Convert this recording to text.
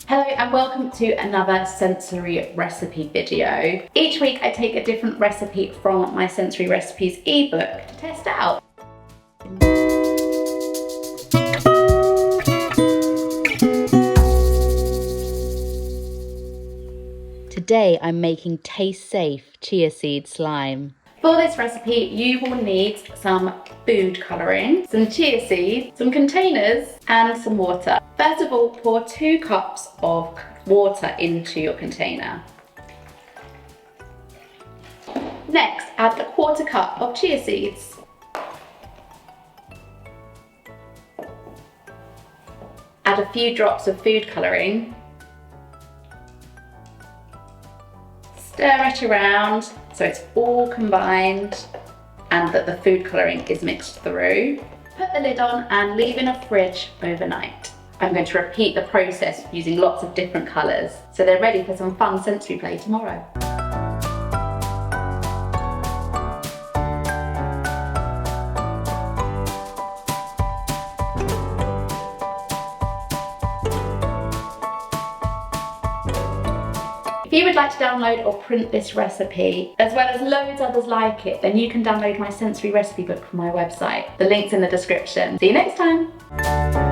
Hello and welcome to another sensory recipe video. Each week I take a different recipe from my Sensory Recipes ebook to test out. Today I'm making taste safe chia seed slime. For this recipe, you will need some food colouring, some chia seeds, some containers, and some water. First of all, pour 2 cups of water into your container. Next, add a 1/4 cup of chia seeds. Add a few drops of food colouring. Stir it around so it's all combined and that the food colouring is mixed through. Put the lid on and leave in a fridge overnight. I'm going to repeat the process using lots of different colours so they're ready for some fun sensory play tomorrow. If you would like to download or print this recipe, as well as loads others like it, then you can download my sensory recipe book from my website. The link's in the description. See you next time.